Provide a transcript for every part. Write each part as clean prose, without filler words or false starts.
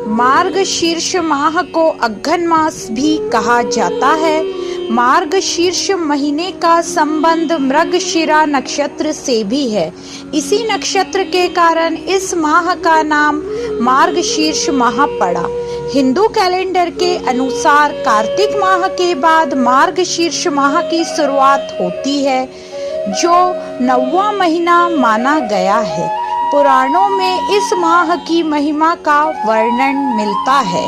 मार्गशीर्ष माह को अघ्न मास भी कहा जाता है। मार्गशीर्ष महीने का संबंध मृगशिरा नक्षत्र से भी है। इसी नक्षत्र के कारण इस माह का नाम मार्गशीर्ष माह पड़ा। हिंदू कैलेंडर के अनुसार कार्तिक माह के बाद मार्गशीर्ष माह की शुरुआत होती है, जो 9वां महीना माना गया है। पुराणों में इस माह की महिमा का वर्णन मिलता है।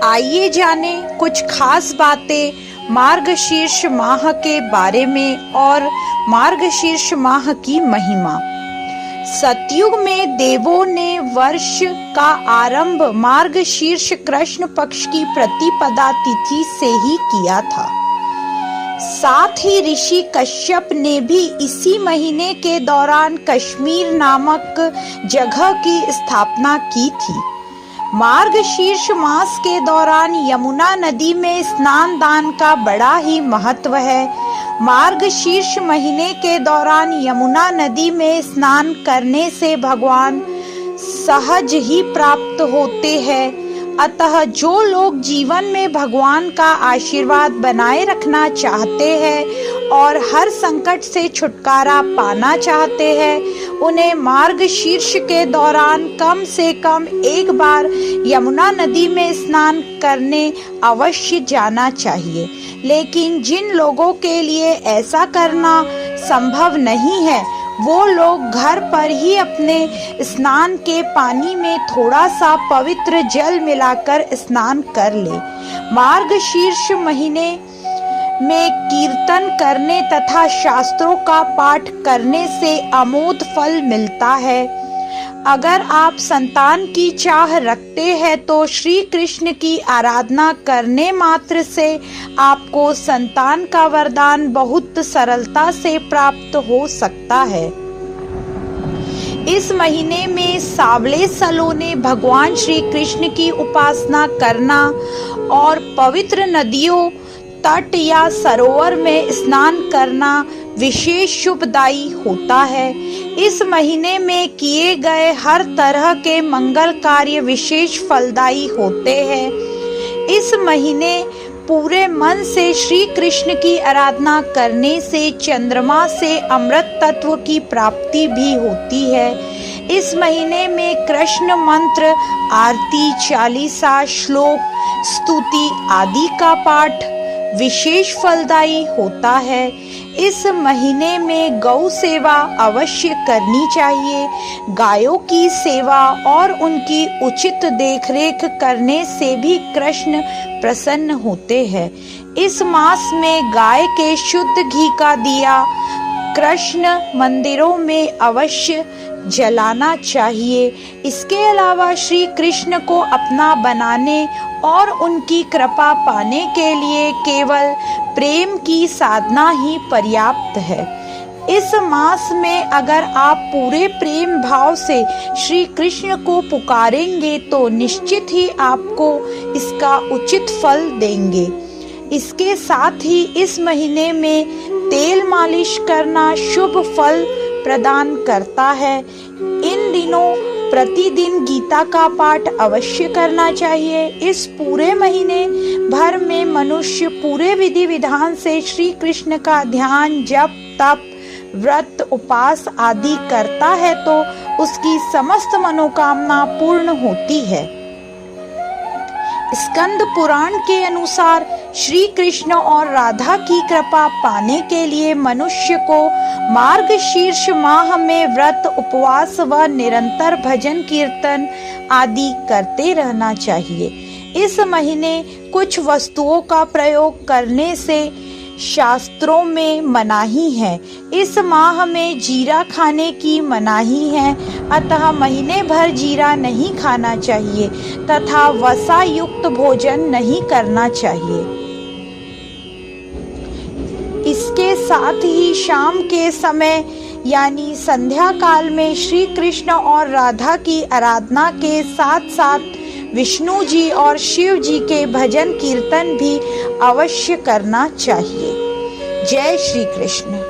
आइए जाने कुछ खास बातें मार्गशीर्ष माह के बारे में और मार्गशीर्ष माह की महिमा। सतयुग में देवों ने वर्ष का आरंभ मार्गशीर्ष कृष्ण पक्ष की प्रतिपदा तिथि से ही किया था। साथ ही ऋषि कश्यप ने भी इसी महीने के दौरान कश्मीर नामक जगह की स्थापना की थी। मार्गशीर्ष मास के दौरान यमुना नदी में स्नान दान का बड़ा ही महत्व है। मार्गशीर्ष महीने के दौरान यमुना नदी में स्नान करने से भगवान सहज ही प्राप्त होते हैं। अतः जो लोग जीवन में भगवान का आशीर्वाद बनाए रखना चाहते हैं और हर संकट से छुटकारा पाना चाहते हैं, उन्हें मार्गशीर्ष के दौरान कम से कम एक बार यमुना नदी में स्नान करने अवश्य जाना चाहिए। लेकिन जिन लोगों के लिए ऐसा करना संभव नहीं है, वो लोग घर पर ही अपने स्नान के पानी में थोड़ा सा पवित्र जल मिलाकर स्नान कर ले। मार्गशीर्ष महीने में कीर्तन करने तथा शास्त्रों का पाठ करने से अमोघ फल मिलता है। अगर आप संतान की चाह रखते हैं तो श्री कृष्ण की आराधना करने मात्र से आपको संतान का वरदान बहुत सरलता से प्राप्त हो सकता है। इस महीने में सांवले सलोने भगवान श्री कृष्ण की उपासना करना और पवित्र नदियों, तट या सरोवर में स्नान करना विशेष शुभदायी होता है। इस महीने में किए गए हर तरह के मंगल कार्य विशेष फलदायी होते हैं। इस महीने पूरे मन से श्री कृष्ण की आराधना करने से चंद्रमा से अमृत तत्व की प्राप्ति भी होती है। इस महीने में कृष्ण मंत्र, आरती, चालीसा, श्लोक, स्तुति आदि का पाठ विशेष फलदायी होता है। इस महीने में गौ सेवा अवश्य करनी चाहिए। गायों की सेवा और उनकी उचित देखरेख करने से भी कृष्ण प्रसन्न होते हैं। इस मास में गाय के शुद्ध घी का दिया कृष्ण मंदिरों में अवश्य जलाना चाहिए। इसके अलावा श्री कृष्ण को अपना बनाने और उनकी कृपा पाने के लिए केवल प्रेम की साधना ही पर्याप्त है। इस मास में अगर आप पूरे प्रेम भाव से श्री कृष्ण को पुकारेंगे तो निश्चित ही आपको इसका उचित फल देंगे। इसके साथ ही इस महीने में तेल मालिश करना शुभ फल प्रदान करता है। इन दिनों प्रतिदिन गीता का पाठ अवश्य करना चाहिए। इस पूरे महीने भर में मनुष्य पूरे विधि विधान से श्री कृष्ण का ध्यान, जप, तप, व्रत, उपवास आदि करता है तो उसकी समस्त मनोकामना पूर्ण होती है। स्कंद पुराण के अनुसार श्री कृष्ण और राधा की कृपा पाने के लिए मनुष्य को मार्गशीर्ष माह में व्रत, उपवास व निरंतर भजन कीर्तन आदि करते रहना चाहिए। इस महीने कुछ वस्तुओं का प्रयोग करने से शास्त्रों में मनाही है। इस माह में जीरा खाने की मनाही है, अतः महीने भर जीरा नहीं खाना चाहिए तथा वसा युक्त भोजन नहीं करना चाहिए। इसके साथ ही शाम के समय यानी संध्या काल में श्री कृष्ण और राधा की आराधना के साथ साथ विष्णु जी और शिव जी के भजन कीर्तन भी अवश्य करना चाहिए। जय श्री कृष्ण।